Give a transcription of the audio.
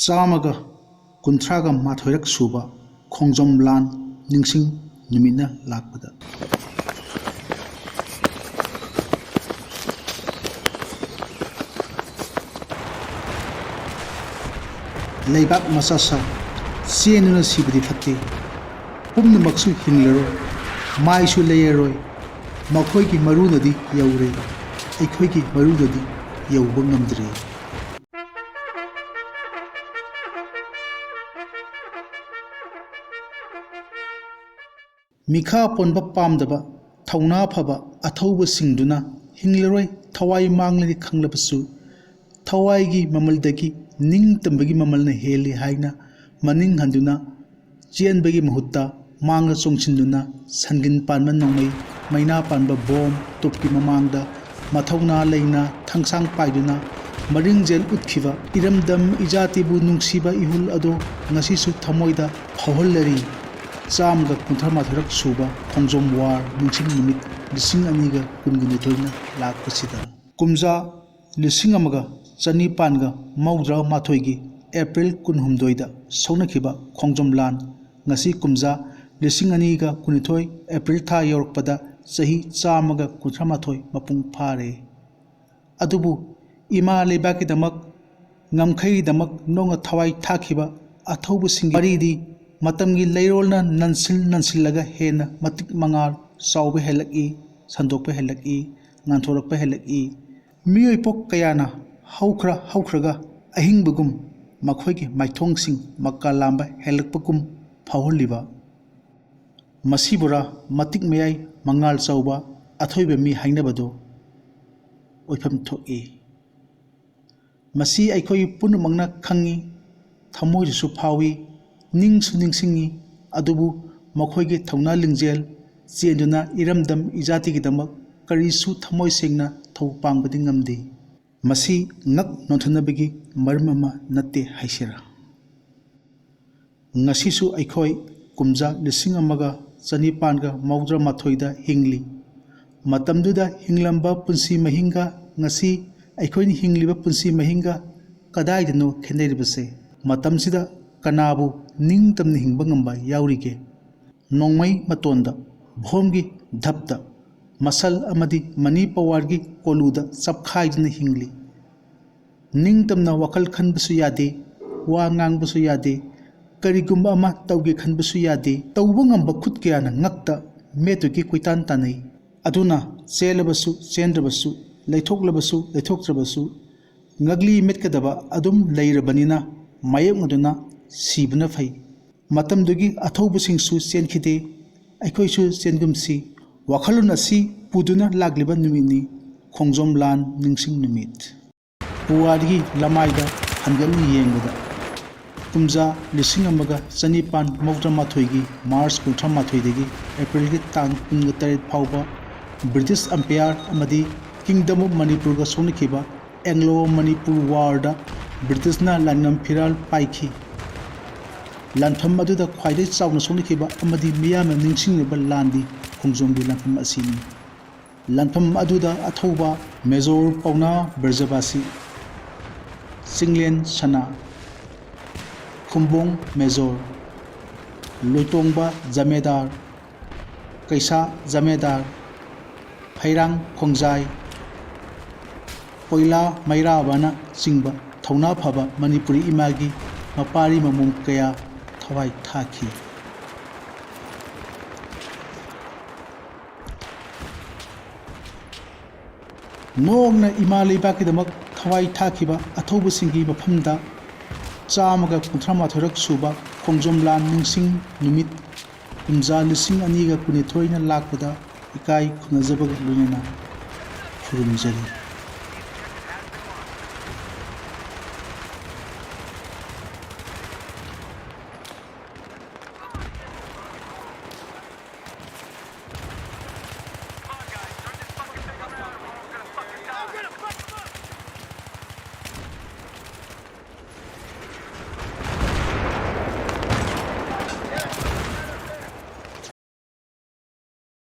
ꯆꯥꯝꯃꯒ ꯀꯨꯟꯊ꯭ꯔꯥꯒ ꯃꯥꯊꯣꯏꯔꯛ ꯁꯨꯕ ꯈꯣꯡꯖꯣꯝ ꯂꯥꯟ ꯅꯤꯡꯁꯤꯡ ꯅꯨꯃꯤꯠꯅ ꯂꯥꯛꯄꯗ ꯂꯩꯕꯥꯛ ꯃꯆꯥꯁꯥ ꯆꯦꯟꯗꯨꯅ ꯁꯤꯕꯗꯤ ꯐꯠꯇꯦ, ꯄꯨꯝꯅꯃꯛꯁꯨ ꯍꯤꯡꯂꯔꯣꯏ, ꯃꯥꯏꯁꯨ ꯂꯩꯔꯔꯣꯏ, ꯃꯈꯣꯏꯒꯤ ꯃꯔꯨꯅꯗꯤ ꯌꯧꯔꯦ, ꯑꯩꯈꯣꯏꯒꯤ ꯃꯔꯨꯗꯗꯤ ꯌꯧꯕ ꯉꯝꯗ꯭ꯔꯦ꯫ ꯃꯤꯈꯥ ꯄꯣꯟꯕ ꯄꯥꯝꯗꯕ ꯊꯧꯅꯥ ꯐꯕ ꯑꯊꯧꯕꯁꯤꯡꯗꯨꯅ ꯍꯤꯡꯂꯔꯣꯏ ꯊꯋꯥꯏ ꯃꯥꯡꯂꯅꯤ ꯈꯪꯂꯕꯁꯨ ꯊꯋꯥꯏꯒꯤ ꯃꯃꯜꯗꯒꯤ ꯅꯤꯡꯇꯝꯕꯒꯤ ꯃꯃꯜꯅ ꯍꯦꯜꯂꯤ ꯍꯥꯏꯅ ꯃꯅꯤꯡ ꯍꯟꯗꯨꯅ ꯆꯦꯟꯕꯒꯤ ꯃꯍꯨꯠꯇ ꯃꯥꯡꯗ ꯆꯣꯡꯁꯤꯟꯗꯨꯅ ꯁꯟꯒꯤꯟ ꯄꯥꯟꯕ ꯅꯣꯡꯃꯩ, ꯃꯩꯅꯥ ꯄꯥꯟꯕ ꯕꯣꯝ ꯇꯨꯞꯀꯤ ꯃꯃꯥꯡꯗ ꯃꯊꯧꯅꯥ ꯂꯩꯅ ꯊꯥꯡꯁꯥꯡ ꯄꯥꯏꯗꯨꯅ ꯃꯔꯤꯡꯖꯦꯜ ꯎꯠꯈꯤꯕ ꯏꯔꯝꯗꯝ ꯏꯖꯥꯇꯤꯕꯨ ꯅꯨꯡꯁꯤꯕ ꯏꯍꯨꯜ ꯑꯗꯣ ꯉꯁꯤꯁꯨ ꯊꯃꯣꯏꯗ ꯐꯥꯎꯍꯜꯂꯔꯤ꯫ ꯆꯥꯝꯃꯒ ꯀꯨꯟꯊ꯭ꯔꯥꯃꯥꯊꯣꯏꯔꯛ ꯁꯨꯕ ꯈꯣꯡꯖꯣꯝ ꯋꯥꯔ ꯅꯤꯡꯁꯤꯡ ꯅꯨꯃꯤꯠ 2022ꯅ ꯂꯥꯛꯄꯁꯤꯗ ꯀꯨꯝꯖꯥ 1962ꯒꯤ ꯑꯦꯄ꯭ꯔꯤꯜ 18ꯗ ꯁꯣꯛꯅꯈꯤꯕ ꯈꯣꯡꯖꯣꯝ ꯂꯥꯟ ꯉꯁꯤ ꯀꯨꯝꯖꯥ 2022 ꯑꯦꯄ꯭ꯔꯤꯜ ꯊꯥ ꯌꯧꯔꯛꯄꯗ ꯆꯍꯤ 138 ꯃꯄꯨꯡ ꯐꯥꯔꯦ꯫ ꯑꯗꯨꯕꯨ ꯏꯃꯥ ꯂꯩꯕꯥꯛꯀꯤꯗꯃꯛ ꯉꯝꯈꯩꯒꯤꯗꯃꯛ ꯅꯣꯡꯅ ꯊꯋꯥꯏ ꯊꯥꯈꯤꯕ ꯑꯊꯧꯕꯁꯤꯡꯒꯤ ꯋꯥꯔꯤꯗꯤ ꯃꯇꯝꯒꯤ ꯂꯩꯔꯣꯜꯅ ꯅꯟꯁꯤꯜꯂꯒ ꯍꯦꯟꯅ ꯃꯇꯤꯛ ꯃꯉꯥꯜ ꯆꯥꯎꯕ ꯍꯦꯜꯂꯛꯏ, ꯁꯟꯗꯣꯛꯄ ꯍꯦꯜꯂꯛꯏ, ꯉꯥꯟꯊꯣꯔꯛꯄ ꯍꯦꯜꯂꯛꯏ꯫ ꯃꯤꯑꯣꯏ ꯄꯣꯛ ꯀꯌꯥꯅ ꯍꯧꯈ꯭ꯔꯒ ꯑꯍꯤꯡꯕꯒꯨꯝ ꯃꯈꯣꯏꯒꯤ ꯃꯥꯏꯊꯣꯡꯁꯤꯡ ꯃꯀꯥ ꯂꯥꯝꯕ ꯍꯦꯜꯂꯛꯄꯒꯨꯝ ꯐꯥꯎꯍꯜꯂꯤꯕ ꯃꯁꯤꯕꯨꯔꯥ ꯃꯇꯤꯛ ꯃꯌꯥꯏ ꯃꯉꯥꯜ ꯆꯥꯎꯕ ꯑꯊꯣꯏꯕ ꯃꯤ ꯍꯥꯏꯅꯕꯗꯣ ꯑꯣꯏꯐꯝ ꯊꯣꯛꯏ꯫ ꯃꯁꯤ ꯑꯩꯈꯣই ꯄꯨꯝꯅꯃꯛꯅ ꯈꯪꯏ, ꯊꯃꯣꯏꯗꯁꯨ ꯐꯥꯎꯏ, ꯅꯤꯡꯁꯨ ꯅꯤꯡꯁꯤꯡꯏ꯫ ꯑꯗꯨꯕꯨ ꯃꯈꯣꯏꯒꯤ ꯊꯧꯅꯥ ꯂꯤꯡꯖꯦꯜ ꯆꯦꯟꯗꯨꯅ ꯏꯔꯝꯗꯝ ꯏꯖꯥꯇꯤꯒꯤꯗꯃꯛ ꯀꯔꯤꯁꯨ ꯊꯃꯣꯏ ꯁꯦꯡꯅ ꯊꯧ ꯄꯥꯡꯕꯗꯤ ꯉꯝꯗꯦ꯫ ꯃꯁꯤ ꯉꯛ ꯅꯣꯟꯊꯅꯕꯒꯤ ꯃꯔꯝ ꯑꯃ ꯅꯠꯇꯦ ꯍꯥꯏꯁꯤꯔꯥ? ꯉꯁꯤꯁꯨ ꯑꯩꯈꯣꯏ ꯀꯨꯝꯖꯥ 1962ꯗ ꯍꯤꯡꯂꯤ꯫ ꯃꯇꯝꯗꯨꯗ ꯍꯤꯡꯂꯝꯕ ꯄꯨꯟꯁꯤ ꯃꯍꯤꯡꯒ ꯉꯁꯤ ꯑꯩꯈꯣꯏꯅ ꯍꯤꯡꯂꯤꯕ ꯄꯨꯟꯁꯤ ꯃꯍꯤꯡꯒ ꯀꯗꯥꯏꯗꯅꯣ ꯈꯦꯠꯅꯔꯤꯕꯁꯦ? ꯃꯇꯝꯁꯤꯗ ꯀꯅꯥꯕꯨ ꯅꯤꯡꯇꯝꯅ ꯍꯤꯡꯕ ꯉꯝꯕ ꯌꯥꯎꯔꯤꯒꯦ? ꯅꯣꯡꯃꯩ ꯃꯇꯣꯟꯗ, ꯚꯣꯝꯒꯤ ꯙꯞꯇ, ꯃꯁꯜ ꯑꯃꯗꯤ ꯃꯅꯤ ꯄꯋꯥꯔꯒꯤ ꯀꯣꯂꯨꯗ ꯆꯞꯈꯥꯏꯗꯨꯅ ꯍꯤꯡꯂꯤ꯫ ꯅꯤꯡꯇꯝꯅ ꯋꯥꯈꯜ ꯈꯟꯕꯁꯨ ꯌꯥꯗꯦ, ꯋꯥ ꯉꯥꯡꯕꯁꯨ ꯌꯥꯗꯦ, ꯀꯔꯤꯒꯨꯝꯕ ꯑꯃ ꯇꯧꯒꯦ ꯈꯟꯕꯁꯨ ꯌꯥꯗꯦ꯫ ꯇꯧꯕ ꯉꯝꯕ ꯈꯨꯠ ꯀꯌꯥꯅ ꯉꯛꯇ ꯃꯦꯠꯇꯨꯒꯤ ꯀꯣꯏꯇꯥꯟ ꯇꯥꯟꯅꯩ꯫ ꯑꯗꯨꯅ ꯆꯦꯜꯂꯕꯁꯨ ꯆꯦꯟꯗ꯭ꯔꯕꯁꯨ, ꯂꯩꯊꯣꯛꯂꯕꯁꯨ ꯂꯩꯊꯣꯛꯇ꯭ꯔꯕꯁꯨ ꯉꯛꯂꯤ ꯃꯦꯠꯀꯗꯕ ꯑꯗꯨꯝ ꯂꯩꯔꯕꯅꯤꯅ ꯃꯥꯌꯣꯛꯅꯗꯨꯅ ꯁꯤꯕꯅ ꯐꯩ꯫ ꯃꯇꯝꯗꯨꯒꯤ ꯑꯊꯧꯕꯁꯤꯡꯁꯨ ꯆꯦꯟꯈꯤꯗꯦ, ꯑꯩꯈꯣꯏꯁꯨ ꯆꯦꯟꯒꯨꯝꯁꯤ꯫ ꯋꯥꯈꯜꯂꯣꯟ ꯑꯁꯤ ꯄꯨꯗꯨꯅ ꯂꯥꯛꯂꯤꯕ ꯅꯨꯃꯤꯠꯅꯤ ꯈꯣꯡꯖꯣꯝ ꯂꯥꯟ ꯅꯤꯡꯁꯤꯡ ꯅꯨꯃꯤꯠ꯫ ꯄꯨꯋꯥꯔꯤꯒꯤ ꯂꯃꯥꯏꯗ ꯍꯟꯒꯠꯅ ꯌꯦꯡꯕꯗ ꯀꯨꯝꯖꯥ 1962ꯒꯤ ꯃꯥꯔꯆ 38ꯗꯒꯤ ꯑꯦꯄ꯭ꯔꯤꯜꯒꯤ ꯇꯥꯡ 18 ꯐꯥꯎꯕ ꯕ꯭ꯔꯤꯇꯤꯁ ꯑꯝꯄꯥꯌꯔ ꯑꯃꯗꯤ ꯀꯤꯡꯗꯝ ꯑꯣꯐ ꯃꯅꯤꯄꯨꯔꯒ ꯁꯣꯛꯅꯈꯤꯕ ꯑꯦꯡꯂꯣ ꯃꯅꯤꯄꯨꯔ ꯋꯥꯔꯗ ꯕ꯭ꯔꯤꯇꯤꯁꯅ ꯂꯥꯟꯉꯝ ꯐꯤꯔꯥꯜ ꯄꯥꯏꯈꯤ꯫ ꯂꯥꯟꯐꯝ ꯑꯗꯨꯗ ꯈ꯭ꯋꯥꯏꯗꯒꯤ ꯆꯥꯎꯅ ꯁꯣꯛꯅꯈꯤꯕ ꯑꯃꯗꯤ ꯃꯤꯌꯥꯝꯅ ꯅꯤꯡꯁꯤꯡꯂꯤꯕ ꯂꯥꯟꯗꯤ ꯈꯣꯡꯖꯣꯝꯒꯤ ꯂꯥꯟꯐꯝ ꯑꯁꯤꯅꯤ꯫ ꯂꯥꯟꯐꯝ ꯑꯗꯨꯗ ꯑꯊꯧꯕ ꯃꯦꯖꯣꯔ ꯄꯥꯎꯅꯥ ꯕ꯭ꯔꯖꯕꯥꯁꯤ, ꯆꯤꯡꯂꯦꯟ ꯁꯅꯥ, ꯈꯨꯝꯕꯣꯡ ꯃꯦꯖꯣꯔ, ꯂꯣꯏꯇꯣꯡꯕ ꯖꯃꯦꯗꯥꯔ, ꯀꯩꯁꯥ ꯖꯃꯦꯗꯥꯔ, ꯐꯩꯔꯥꯡ ꯈꯣꯡꯖꯥꯏ, ꯄꯣꯏꯂꯥ ꯃꯩꯔꯥꯕꯅ ꯆꯤꯡꯕ ꯊꯧꯅꯥ ꯐꯕ ꯃꯅꯤꯄꯨꯔꯤ ꯏꯃꯥꯒꯤ ꯃꯄꯥꯔꯤ ꯃꯃꯣꯝ ꯀꯌꯥ ꯊꯋꯥꯏ ꯊꯥꯈꯤ꯫ ꯅꯣꯡꯅ ꯏꯃꯥ ꯂꯩꯕꯥꯛꯀꯤꯗꯃꯛ ꯊꯋꯥꯏ ꯊꯥꯈꯤꯕ ꯑꯊꯧꯕꯁꯤꯡꯒꯤ ꯃꯐꯝꯗ 138ꯔꯛ ꯁꯨꯕ ꯈꯣꯡꯖꯣꯝ ꯂꯥꯟ ꯅꯤꯡꯁꯤꯡ ꯅꯨꯃꯤꯠ ꯀꯨꯝꯖꯥ 2022ꯅ ꯂꯥꯛꯄꯗ ꯏꯀꯥꯏ ꯈꯨꯝꯅꯖꯕꯒ ꯂꯣꯏꯅꯅ ꯈꯨꯔꯨꯝꯖꯔꯤ꯫